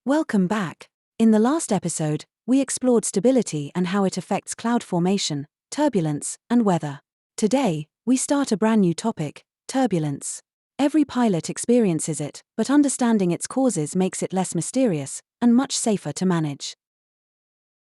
Welcome back. In the last episode, we explored stability and how it affects cloud formation, turbulence, and weather. Today, we start a brand new topic, turbulence. Every pilot experiences it, but understanding its causes makes it less mysterious and much safer to manage.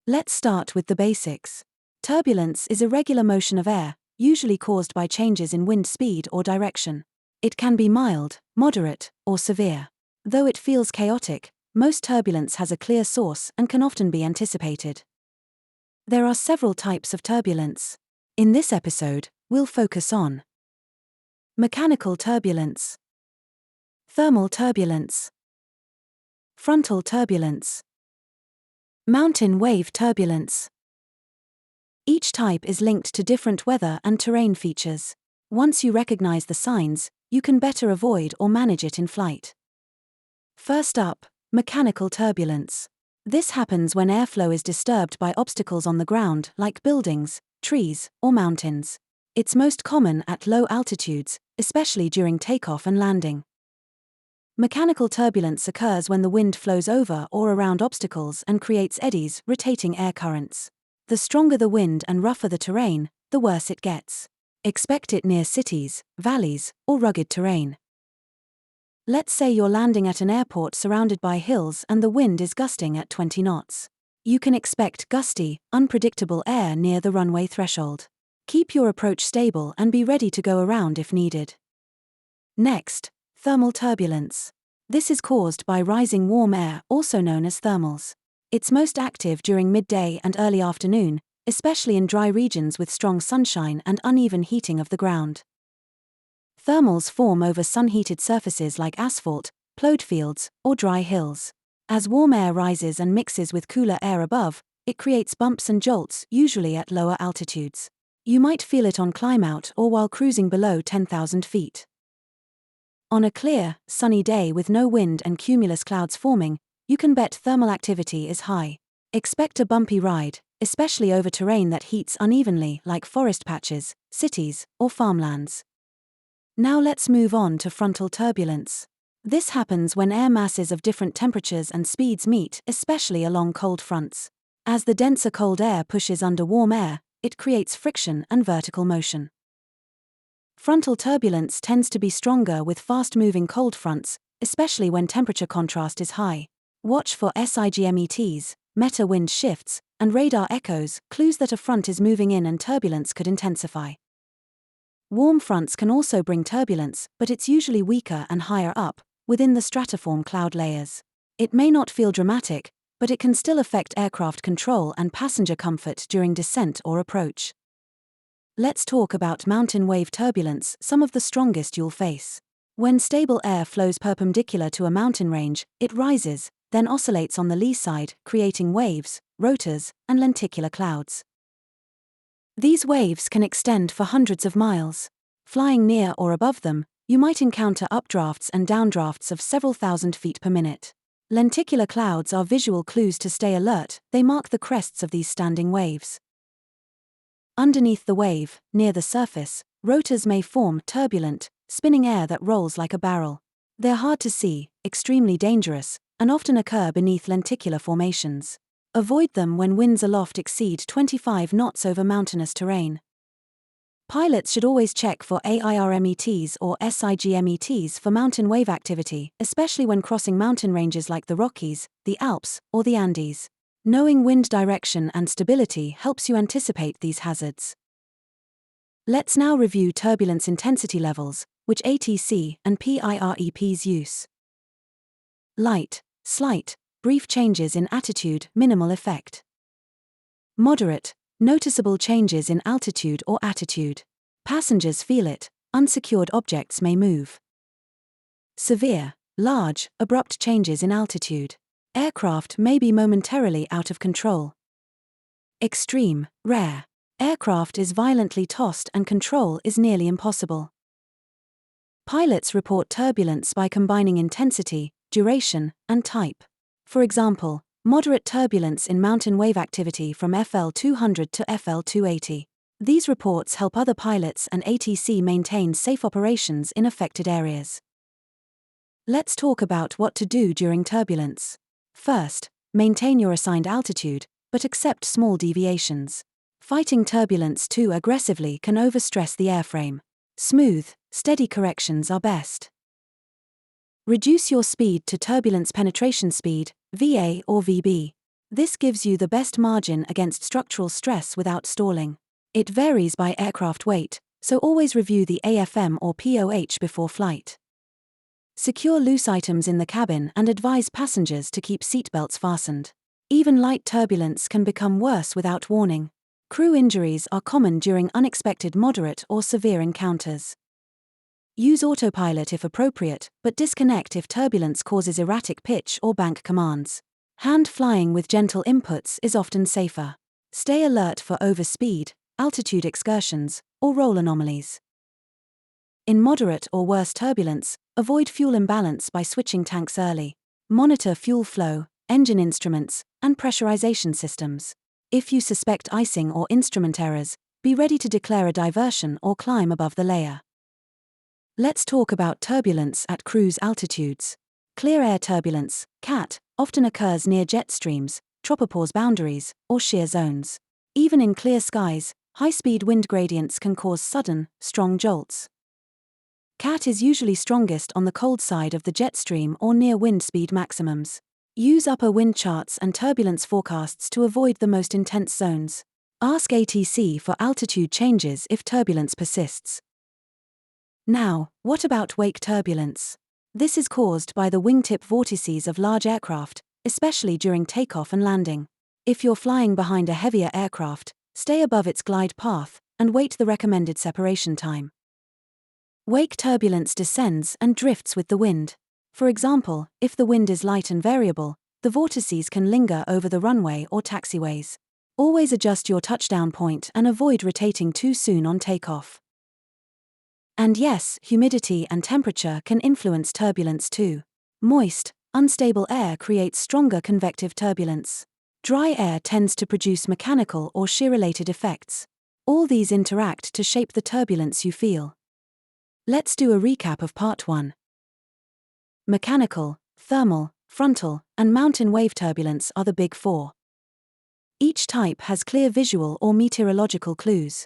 Let's start with the basics. Turbulence is irregular motion of air, usually caused by changes in wind speed or direction. It can be mild, moderate, or severe. Though it feels chaotic, most turbulence has a clear source and can often be anticipated. There are several types of turbulence. In this episode, we'll focus on mechanical turbulence, thermal turbulence, frontal turbulence, mountain wave turbulence. Each type is linked to different weather and terrain features. Once you recognize the signs, you can better avoid or manage it in flight. First up, mechanical turbulence. This happens when airflow is disturbed by obstacles on the ground like buildings, trees, or mountains. It's most common at low altitudes, especially during takeoff and landing. Mechanical turbulence occurs when the wind flows over or around obstacles and creates eddies, rotating air currents. The stronger the wind and rougher the terrain, the worse it gets. Expect it near cities, valleys, or rugged terrain. Let's say you're landing at an airport surrounded by hills and the wind is gusting at 20 knots. You can expect gusty, unpredictable air near the runway threshold. Keep your approach stable and be ready to go around if needed. Next, thermal turbulence. This is caused by rising warm air, also known as thermals. It's most active during midday and early afternoon, especially in dry regions with strong sunshine and uneven heating of the ground. Thermals form over sun-heated surfaces like asphalt, plowed fields, or dry hills. As warm air rises and mixes with cooler air above, it creates bumps and jolts, usually at lower altitudes. You might feel it on climb-out or while cruising below 10,000 feet. On a clear, sunny day with no wind and cumulus clouds forming, you can bet thermal activity is high. Expect a bumpy ride, especially over terrain that heats unevenly like forest patches, cities, or farmlands. Now let's move on to frontal turbulence. This happens when air masses of different temperatures and speeds meet, especially along cold fronts. As the denser cold air pushes under warm air, it creates friction and vertical motion. Frontal turbulence tends to be stronger with fast-moving cold fronts, especially when temperature contrast is high. Watch for SIGMETs, meta wind shifts, and radar echoes, clues that a front is moving in and turbulence could intensify. Warm fronts can also bring turbulence, but it's usually weaker and higher up, within the stratiform cloud layers. It may not feel dramatic, but it can still affect aircraft control and passenger comfort during descent or approach. Let's talk about mountain wave turbulence, some of the strongest you'll face. When stable air flows perpendicular to a mountain range, it rises, then oscillates on the lee side, creating waves, rotors, and lenticular clouds. These waves can extend for hundreds of miles. Flying near or above them, you might encounter updrafts and downdrafts of several thousand feet per minute. Lenticular clouds are visual clues to stay alert, they mark the crests of these standing waves. Underneath the wave, near the surface, rotors may form turbulent, spinning air that rolls like a barrel. They're hard to see, extremely dangerous, and often occur beneath lenticular formations. Avoid them when winds aloft exceed 25 knots over mountainous terrain. Pilots should always check for AIRMETs or SIGMETs for mountain wave activity, especially when crossing mountain ranges like the Rockies, the Alps, or the Andes. Knowing wind direction and stability helps you anticipate these hazards. Let's now review turbulence intensity levels, which ATC and PIREPs use. Light, slight, brief changes in attitude, minimal effect. Moderate, noticeable changes in altitude or attitude. Passengers feel it, unsecured objects may move. Severe, large, abrupt changes in altitude. Aircraft may be momentarily out of control. Extreme, rare. Aircraft is violently tossed and control is nearly impossible. Pilots report turbulence by combining intensity, duration, and type. For example, moderate turbulence in mountain wave activity from FL 200 to FL 280. These reports help other pilots and ATC maintain safe operations in affected areas. Let's talk about what to do during turbulence. First, maintain your assigned altitude, but accept small deviations. Fighting turbulence too aggressively can overstress the airframe. Smooth, steady corrections are best. Reduce your speed to turbulence penetration speed, VA or VB. This gives you the best margin against structural stress without stalling. It varies by aircraft weight, so always review the AFM or POH before flight. Secure loose items in the cabin and advise passengers to keep seatbelts fastened. Even light turbulence can become worse without warning. Crew injuries are common during unexpected moderate or severe encounters. Use autopilot if appropriate, but disconnect if turbulence causes erratic pitch or bank commands. Hand flying with gentle inputs is often safer. Stay alert for overspeed, altitude excursions, or roll anomalies. In moderate or worse turbulence, avoid fuel imbalance by switching tanks early. Monitor fuel flow, engine instruments, and pressurization systems. If you suspect icing or instrument errors, be ready to declare a diversion or climb above the layer. Let's talk about turbulence at cruise altitudes. Clear air turbulence, CAT, often occurs near jet streams, tropopause boundaries, or shear zones. Even in clear skies, high-speed wind gradients can cause sudden, strong jolts. CAT is usually strongest on the cold side of the jet stream or near wind speed maximums. Use upper wind charts and turbulence forecasts to avoid the most intense zones. Ask ATC for altitude changes if turbulence persists. Now, what about wake turbulence? This is caused by the wingtip vortices of large aircraft, especially during takeoff and landing. If you're flying behind a heavier aircraft, stay above its glide path and wait the recommended separation time. Wake turbulence descends and drifts with the wind. For example, if the wind is light and variable, the vortices can linger over the runway or taxiways. Always adjust your touchdown point and avoid rotating too soon on takeoff. And yes, humidity and temperature can influence turbulence too. Moist, unstable air creates stronger convective turbulence. Dry air tends to produce mechanical or shear-related effects. All these interact to shape the turbulence you feel. Let's do a recap of part 1. Mechanical, thermal, frontal, and mountain wave turbulence are the big four. Each type has clear visual or meteorological clues.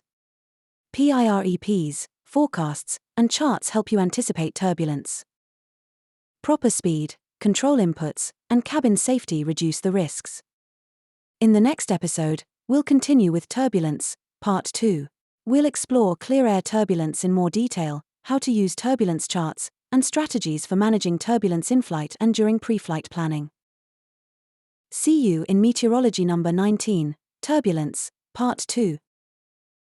PIREPs, forecasts, and charts help you anticipate turbulence. Proper speed, control inputs, and cabin safety reduce the risks. In the next episode, we'll continue with turbulence, part 2. We'll explore clear air turbulence in more detail, how to use turbulence charts, and strategies for managing turbulence in flight and during pre-flight planning. See you in Meteorology number 19, Turbulence, part 2.